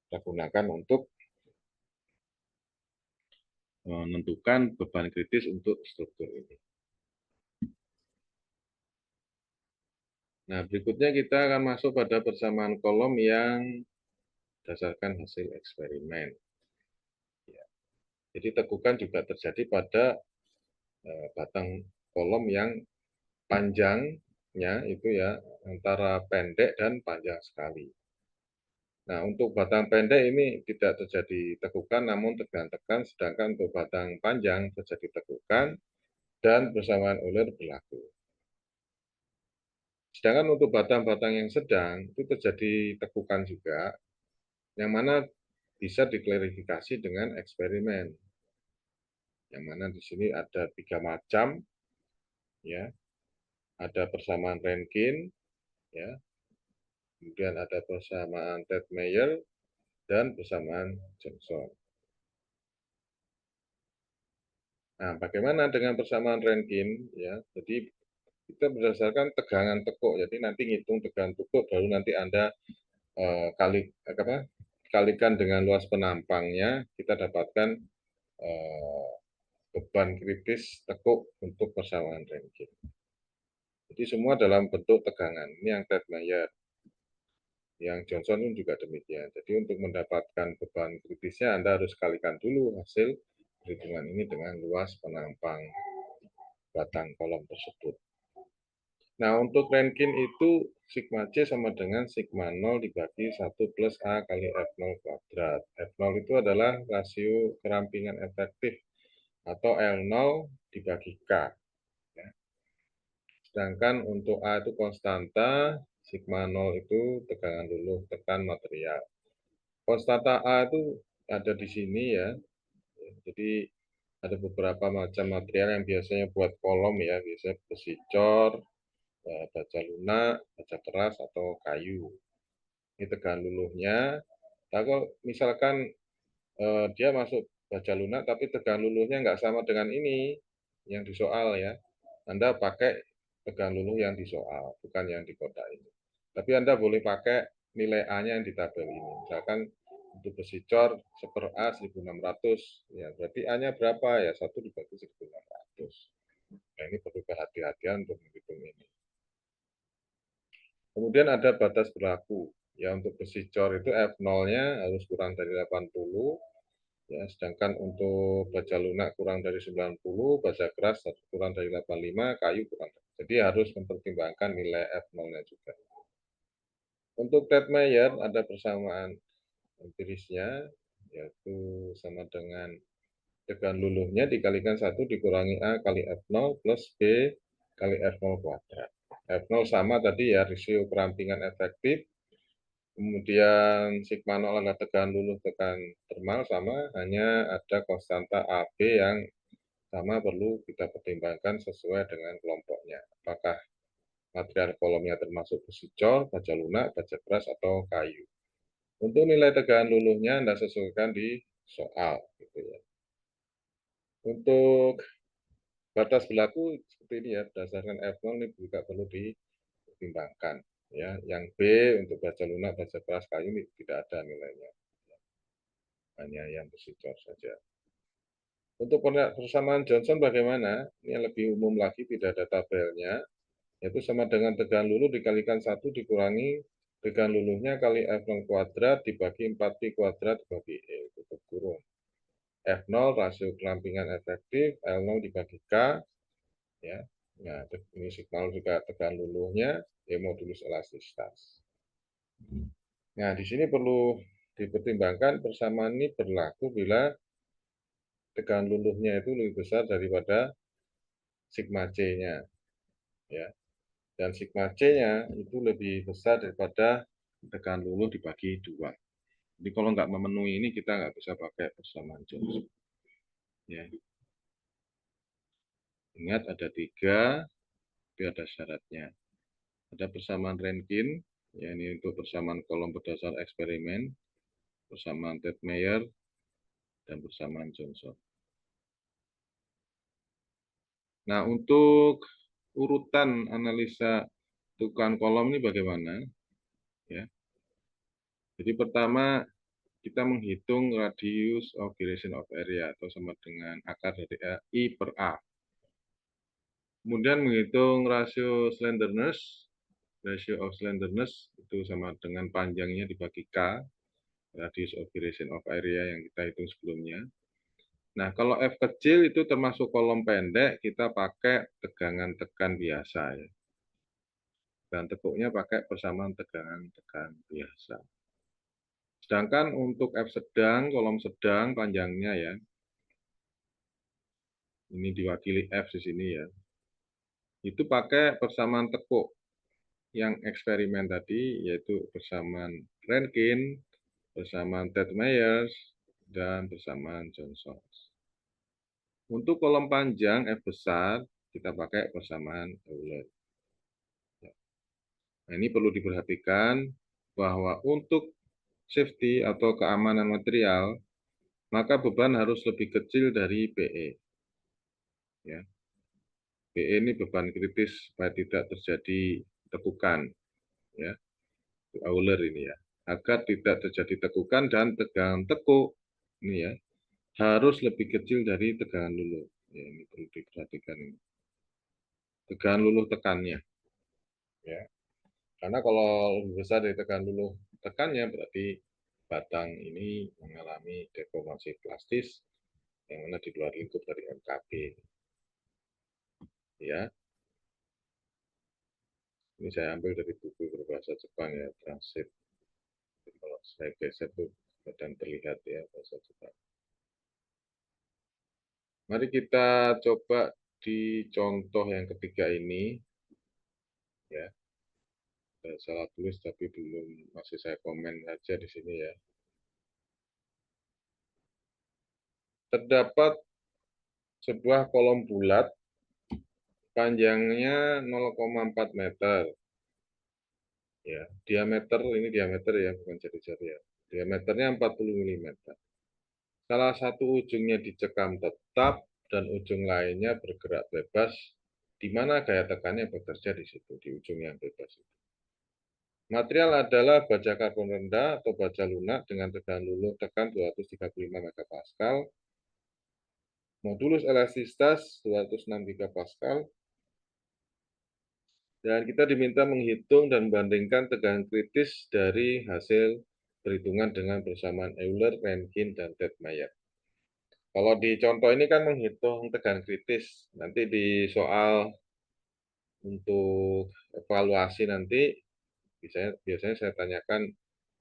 Kita gunakan untuk menentukan beban kritis untuk struktur ini. Nah, berikutnya kita akan masuk pada persamaan kolom yang berdasarkan hasil eksperimen. Ya. Jadi tekukan juga terjadi pada batang kolom yang panjangnya itu ya antara pendek dan panjang sekali. Nah, untuk batang pendek ini tidak terjadi tekukan namun tekan-tekan, sedangkan untuk batang panjang terjadi tekukan dan persamaan Euler berlaku. Sedangkan untuk batang-batang yang sedang itu terjadi tekukan juga, yang mana bisa diklarifikasi dengan eksperimen. Yang mana di sini ada 3 macam, ya. Ada persamaan Rankine, ya. Kemudian ada persamaan Tetmayer dan persamaan Johnson. Nah, bagaimana dengan persamaan Rankine? Ya, jadi kita berdasarkan tegangan tekuk. Jadi nanti ngitung tegangan tekuk, baru nanti Anda kalikan dengan luas penampangnya, kita dapatkan beban kritis tekuk untuk persamaan Rankine. Jadi semua dalam bentuk tegangan. Ini yang Tetmayer. Yang Johnson pun juga demikian. Jadi untuk mendapatkan beban kritisnya, Anda harus kalikan dulu hasil perhitungan ini dengan luas penampang batang kolom tersebut. Nah, untuk Rankine itu sigma C sama dengan sigma 0 dibagi 1 plus A kali F0 kuadrat. F0 itu adalah rasio kerampingan efektif atau L0 dibagi K. Ya. Sedangkan untuk A itu konstanta, sigma 0 itu tegangan luluh, tekan material. Konstanta A itu ada di sini ya. Jadi ada beberapa macam material yang biasanya buat kolom ya, biasanya besi cor, baja lunak, baja keras, atau kayu. Ini tegangan luluhnya. Kalau misalkan dia masuk baja lunak, tapi tegangan luluhnya nggak sama dengan ini, yang di soal ya. Anda pakai tegangan luluh yang di soal, bukan yang di kotak ini. Tapi Anda boleh pakai nilai A-nya yang di tabel ini. Misalkan untuk besi cor 1/A 1600, ya berarti A-nya berapa ya? 1 dibagi 1600. Nah, ini perlu kehati-hatian untuk menghitung ini. Kemudian ada batas berlaku. Ya, untuk besi cor itu F0-nya harus kurang dari 80, ya, sedangkan untuk baja lunak kurang dari 90, baja keras kurang dari 85, kayu kurang dari. Jadi harus mempertimbangkan nilai F0-nya juga. Untuk Tetmayer ada persamaan empirisnya, yaitu sama dengan tegangan luluhnya dikalikan 1 dikurangi A kali F0 plus B kali F0 kuadrat. F0 sama tadi ya, rasio perampingan efektif, kemudian sigma 0 adalah tegangan luluh tekan termal sama, hanya ada konstanta AB yang sama perlu kita pertimbangkan sesuai dengan kelompoknya. Apakah material kolomnya termasuk besi cor, baja lunak, baja keras, atau kayu. Untuk nilai tegangan luluhnya Anda sesuaikan di soal. Gitu ya. Untuk batas berlaku seperti ini ya, berdasarkan F0 ini juga perlu dipertimbangkan. Ya, yang B untuk baja lunak, baja keras, kayu ini tidak ada nilainya, hanya yang besi cor saja. Untuk persamaan Johnson bagaimana? Ini yang lebih umum lagi, tidak ada tabelnya, yaitu sama dengan tegangan luluh dikalikan 1 dikurangi tegangan luluhnya kali F0 kuadrat dibagi 4Pi kuadrat dibagi E, tutup kurung. F0 rasio perampingan efektif, L0 dibagi K, ya. Nah, ini sigma juga tegangan luluhnya, E modulus elastisitas. Nah, di sini perlu dipertimbangkan persamaan ini berlaku bila tegangan luluhnya itu lebih besar daripada sigma C-nya, ya. Dan sigma C-nya itu lebih besar daripada tegangan luluh dibagi 2. Jadi kalau nggak memenuhi ini kita nggak bisa pakai persamaan Johnson. Ya. Ingat ada 3, tapi ada syaratnya. Ada persamaan Rankine, ya ini untuk persamaan kolom berdasar eksperimen, persamaan Tetmayer, dan persamaan Johnson. Nah, untuk urutan analisa tukan kolom ini bagaimana? Ya. Jadi pertama kita menghitung radius of gyration of area atau sama dengan akar dari I per A. Kemudian menghitung rasio of slenderness itu sama dengan panjangnya dibagi K, radius of gyration of area yang kita hitung sebelumnya. Nah, kalau F kecil itu termasuk kolom pendek, kita pakai tegangan tekan biasa ya. Dan tekuknya pakai persamaan tegangan biasa. Sedangkan untuk F sedang, kolom sedang panjangnya ya, ini diwakili F di sini ya, itu pakai persamaan tekuk yang eksperimen tadi, yaitu persamaan Rankine, persamaan Tetmayer, dan persamaan Johnson. Untuk kolom panjang F besar, kita pakai persamaan Euler. Nah, ini perlu diperhatikan bahwa untuk safety atau keamanan material, maka beban harus lebih kecil dari PE. Ya. PE ini beban kritis supaya tidak terjadi tekukan. Ya. Euler ini ya. Agar tidak terjadi tekukan dan tegangan tekuk ini ya harus lebih kecil dari tegangan luluh. Ya, ini perlu diperhatikan ini. Tegangan luluh tekannya. Ya. Karena kalau lebih besar dari tegangan luluh tekannya berarti batang ini mengalami deformasi plastis yang mana di luar lingkup dari MKB. Ya, ini saya ambil dari buku berbahasa Jepang ya, transit. Kalau saya geser tuh dan terlihat ya bahasa Jepang. Mari kita coba di contoh yang ketiga ini. Ya, saya salah tulis tapi belum, masih saya komen saja di sini ya. Terdapat sebuah kolom bulat panjangnya 0,4 meter. Ya, diameter ini diameter ya, bukan jari-jari ya. Diameternya 40 mm. Salah satu ujungnya dicekam tetap dan ujung lainnya bergerak bebas, di mana gaya tekannya bekerja di situ, di ujung yang bebas itu. Material adalah baja karbon rendah atau baja lunak dengan tegangan luluh tekan 235 MPa, modulus elastisitas 206 GPa, dan kita diminta menghitung dan membandingkan tegangan kritis dari hasil perhitungan dengan persamaan Euler, Rankine, dan Tetmayer. Kalau di contoh ini kan menghitung tegangan kritis. Nanti di soal untuk evaluasi nanti Biasanya saya tanyakan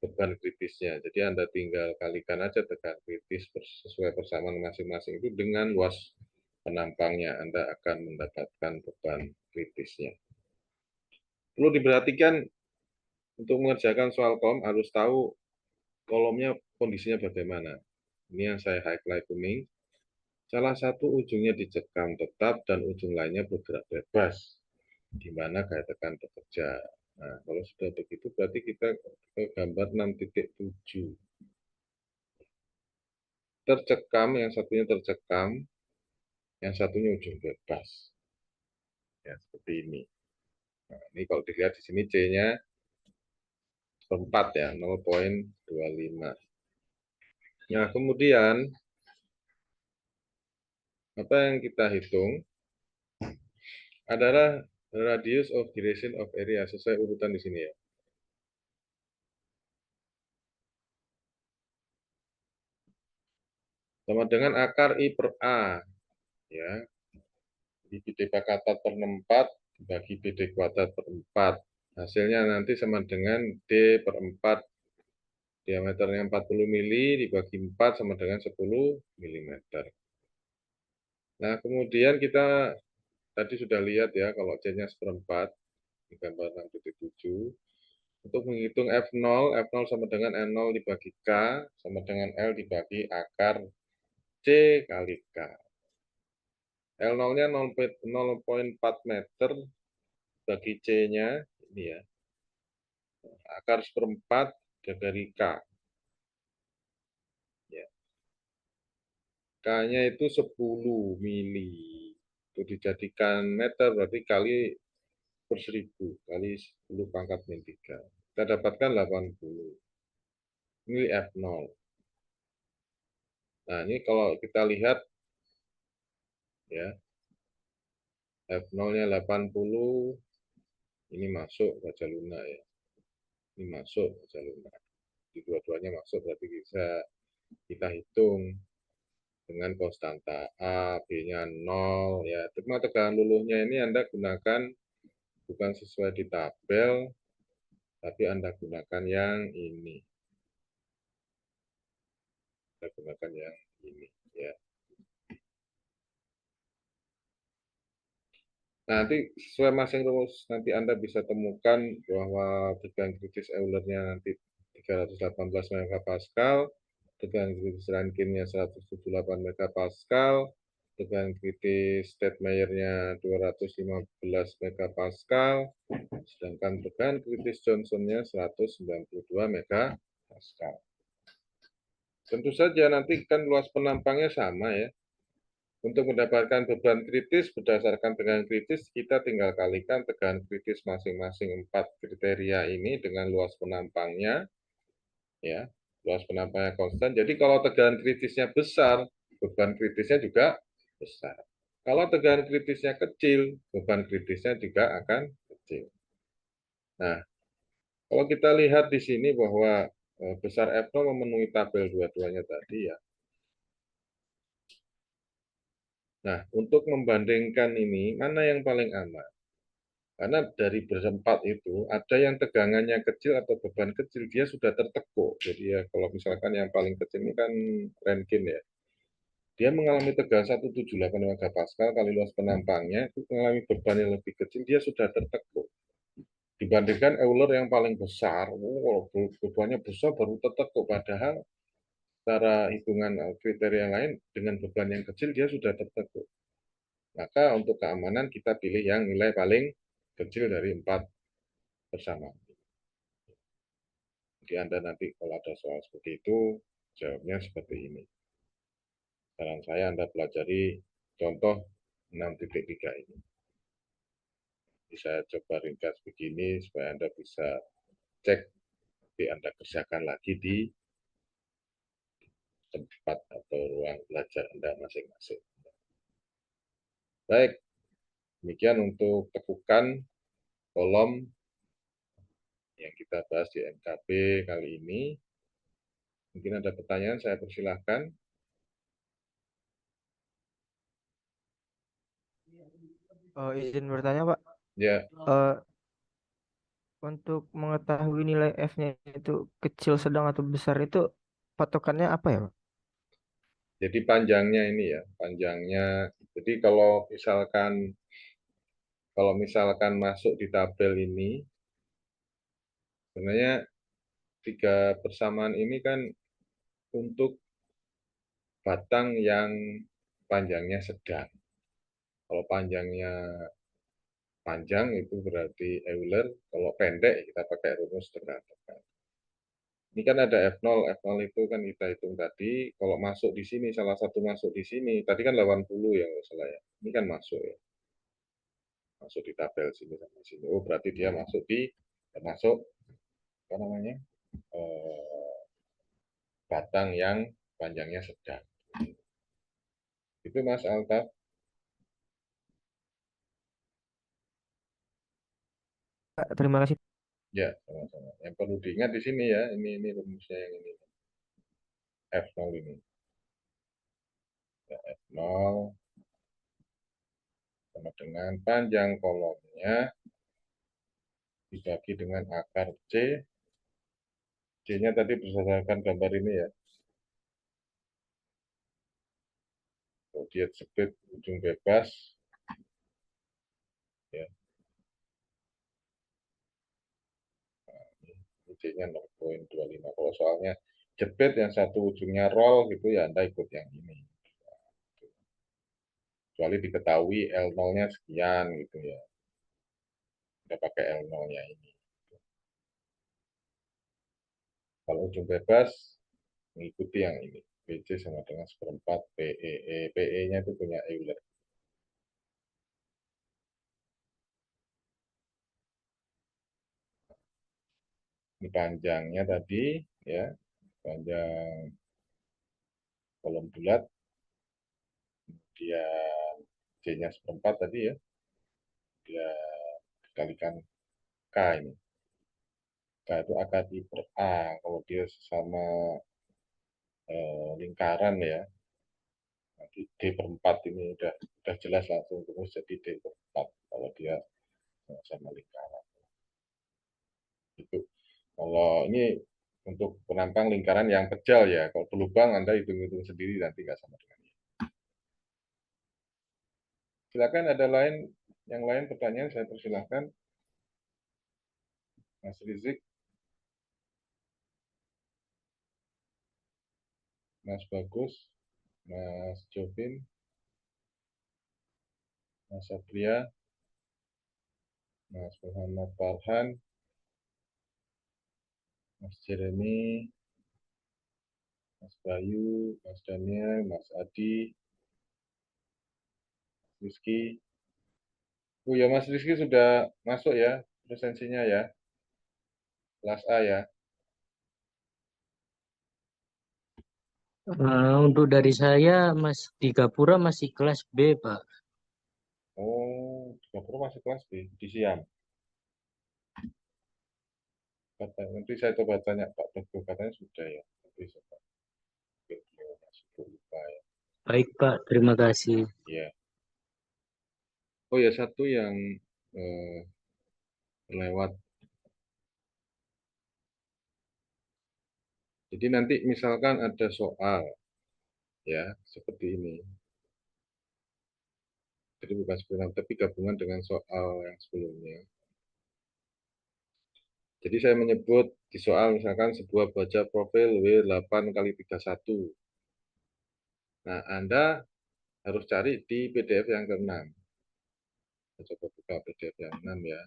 beban kritisnya. Jadi Anda tinggal kalikan aja tegangan kritis sesuai persamaan masing-masing itu dengan luas penampangnya. Anda akan mendapatkan beban kritisnya. Perlu diperhatikan untuk mengerjakan soal kolom harus tahu kolomnya kondisinya bagaimana. Ini yang saya highlight kuning. Salah satu ujungnya dicekam tetap dan ujung lainnya bergerak bebas, di mana gaya tekan bekerja. Nah, kalau sudah begitu berarti kita ke gambar 6.7. Tercekam, yang satunya tercekam, yang satunya ujung bebas. Ya, seperti ini. Nah, ini kalau dilihat di sini C-nya 4 ya, 0,25. Nah, kemudian apa yang kita hitung adalah radius of duration of area sesuai urutan di sini ya. Sama dengan akar I per A ya. Di BD pangkat per 4 dibagi BD kuadrat per 4. Hasilnya nanti sama dengan D per 4 diameternya 40 mili dibagi 4 sama dengan 10 mm. Nah, kemudian kita tadi sudah lihat ya kalau C-nya seperempat di gambar 6.7. Untuk menghitung F0, F0 sama dengan N0 dibagi K sama dengan L dibagi akar C kali K. L0-nya 0,4 meter bagi C-nya, ini ya, akar seperempat dari K. Ya. K-nya itu 10 mili. Itu dijadikan meter, berarti kali per 1000, kali 10 pangkat min 3. Kita dapatkan 80. Ini F0. Nah, ini kalau kita lihat, ya, F0-nya 80, ini masuk baja lunak ya. Ini masuk baja lunak. Di dua-duanya masuk, berarti bisa kita hitung dengan konstanta A, B-nya 0. Ya, cuma tegangan luluhnya ini Anda gunakan bukan sesuai di tabel, tapi Anda gunakan yang ini. Anda gunakan yang ini. Ya. Nanti sesuai masing rumus nanti Anda bisa temukan bahwa tegangan kritis Euler-nya nanti 318 megapascal, tegangan kritis Rankinnya 178 megapascal, tegangan kritis Steadmeyer-nya 215 megapascal, sedangkan tegangan kritis Johnson-nya 192 megapascal. Tentu saja nanti kan luas penampangnya sama ya. Untuk mendapatkan beban kritis berdasarkan tegangan kritis, kita tinggal kalikan tegangan kritis masing-masing 4 kriteria ini dengan luas penampangnya, ya, luas penampangnya konstan. Jadi kalau tegangan kritisnya besar, beban kritisnya juga besar. Kalau tegangan kritisnya kecil, beban kritisnya juga akan kecil. Nah, kalau kita lihat di sini bahwa besar F0 memenuhi tabel dua-duanya tadi ya. Nah, untuk membandingkan ini, mana yang paling aman? Karena dari berempat itu, ada yang tegangannya kecil atau beban kecil, dia sudah tertekuk. Jadi ya kalau misalkan yang paling kecil ini kan Rankine ya. Dia mengalami tegangan 178 megapascal kali luas penampangnya, itu mengalami beban yang lebih kecil, dia sudah tertekuk. Dibandingkan Euler yang paling besar, bebannya besar baru tertekuk. Padahal secara hitungan kriteria yang lain, dengan beban yang kecil dia sudah tertekuk. Maka untuk keamanan kita pilih yang nilai paling kecil dari 4 bersama. Jadi Anda nanti kalau ada soal seperti itu, jawabnya seperti ini. Saran saya Anda pelajari contoh 6.3 ini. Bisa coba ringkas begini supaya Anda bisa cek, nanti Anda kerjakan lagi di tempat atau ruang belajar Anda masing-masing. Baik, demikian untuk tekukan kolom yang kita bahas di MKB kali ini. Mungkin ada pertanyaan, saya persilahkan. Izin bertanya, Pak. Ya. Untuk mengetahui nilai F-nya itu kecil, sedang, atau besar itu patokannya apa ya, Pak? Jadi panjangnya ini ya, panjangnya. Jadi kalau misalkan masuk di tabel ini, sebenarnya tiga persamaan ini kan untuk batang yang panjangnya sedang. Kalau panjangnya panjang itu berarti Euler, kalau pendek kita pakai rumus dekat-dekat. Ini kan ada F0, F0 itu kan kita hitung tadi, kalau masuk di sini, salah satu masuk di sini, tadi kan 80 ya nggak salah ya, ini kan masuk ya, masuk di tabel sini sama sini. Oh berarti dia masuk termasuk apa namanya, eh, batang yang panjangnya sedang. Itu Mas Altaf. Terima kasih. Ya, sama-sama. Yang perlu diingat di sini ya, ini rumusnya yang ini, F0 ini. Ya, F0 sama dengan panjang kolomnya dibagi dengan akar C. C-nya tadi berdasarkan gambar ini ya. Kalau dia sempit ujung bebas, ya C-nya 0,25. Kalau soalnya jepit yang satu ujungnya roll gitu ya Anda ikut yang ini. Kecuali diketahui L0-nya sekian gitu ya. Kita pakai L0-nya ini. Kalau ujung bebas mengikuti yang ini. BC sama dengan seperempat PE. PE-nya itu punya Euler. Ini panjangnya tadi ya, panjang kolom bulat, dia C-nya seperempat tadi ya, dia dikalikan K ini. K itu akar I per A. Kalau dia sama lingkaran ya, nanti D per 4 ini udah jelas langsung terus jadi D per 4 kalau dia sama lingkaran. Itu kalau ini untuk penampang lingkaran yang kecil ya. Kalau berlubang Anda hitung-hitung sendiri nanti nggak sama dengan ini. Silakan ada yang lain pertanyaan saya persilahkan. Mas Rizik, Mas Bagus, Mas Jovin, Mas Satria, Mas Muhammad Farhan, Mas Jeremy, Mas Bayu, Mas Daniel, Mas Adi, Rizky. Oh ya Mas Rizky sudah masuk ya presensinya ya, kelas A ya. Untuk dari saya, Mas di Gapura masih kelas B, Pak. Oh, 30 masuk kelas B di Siam. Nanti saya coba tanya Pak Teguh, katanya sudah ya. Nanti saya masuk lupa ya. Baik, Pak. Terima kasih. Ya. Oh ya satu yang eh, lewat. Jadi nanti misalkan ada soal ya seperti ini. Jadi bukan sebenarnya tapi gabungan dengan soal yang sebelumnya. Jadi saya menyebut di soal misalkan sebuah baja profil W8 kali 31. Nah, Anda harus cari di PDF yang ke-6. Saya coba buka PDF yang 6 ya.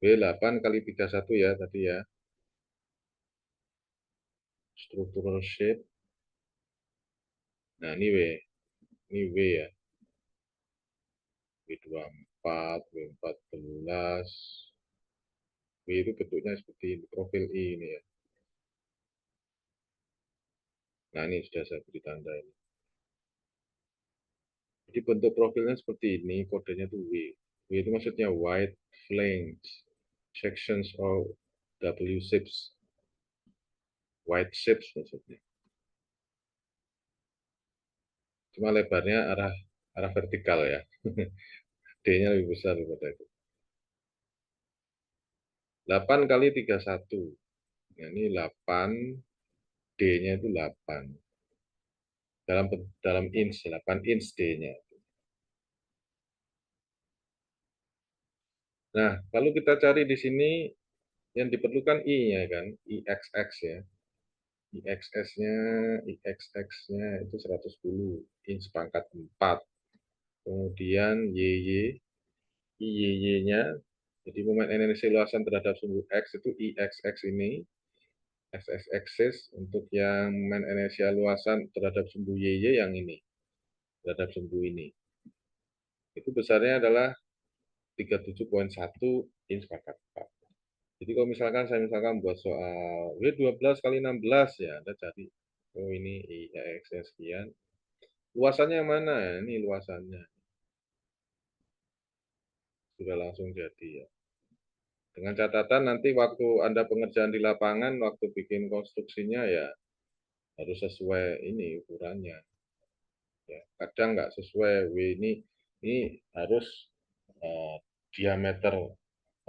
W8 kali 31 ya tadi ya. Structural shape. Nah, ini W ya. W24, W14. W itu bentuknya seperti ini, profil I ini ya. Nah, ini sudah saya beri tanda ini. Jadi bentuk profilnya seperti ini, kodenya itu W. W itu maksudnya wide flange sections or W shapes. Wide shapes maksudnya. Cuma lebarnya arah arah vertikal ya. D-nya lebih besar daripada itu. 8 kali 31. Nah, ini 8, D-nya itu 8. Dalam inch, 8 inch D-nya. Nah, kalau kita cari di sini, yang diperlukan I-nya kan, IXX ya. IXX-nya itu 110, inch pangkat 4. Kemudian YY, IYY-nya, jadi momen inersi luasan terhadap sumbu X itu IXX ini, X-axis untuk yang momen inersia luasan terhadap sumbu YY yang ini, terhadap sumbu ini. Itu besarnya adalah 37,1 inch pangkat 4. Jadi kalau misalkan saya buat soal W12 kali 16 ya, Anda cari, oh ini IX sekian. Luasannya yang mana ya? Ini luasannya. Sudah langsung jadi ya. Dengan catatan nanti waktu Anda pengerjaan di lapangan, waktu bikin konstruksinya ya harus sesuai ini ukurannya. Ya, kadang nggak sesuai. Ini harus diameter,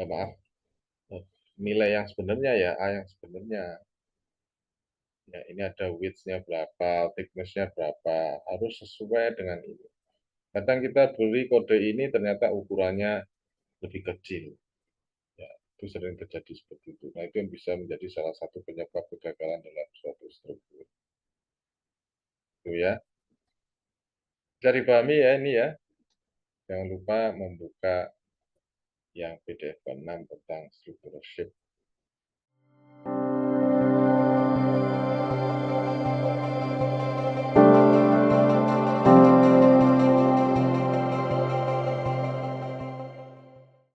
maaf, nilai yang sebenarnya ya, A yang sebenarnya. Ya, ini ada width-nya berapa, thickness-nya berapa, harus sesuai dengan ini. Kadang kita beri kode ini ternyata ukurannya lebih kecil. Ya, itu sering terjadi seperti itu. Nah, itu yang bisa menjadi salah satu penyebab kegagalan dalam suatu struktur. Itu ya. Bisa dipahami ya ini ya. Jangan lupa membuka yang PDF 6 tentang struktur shape.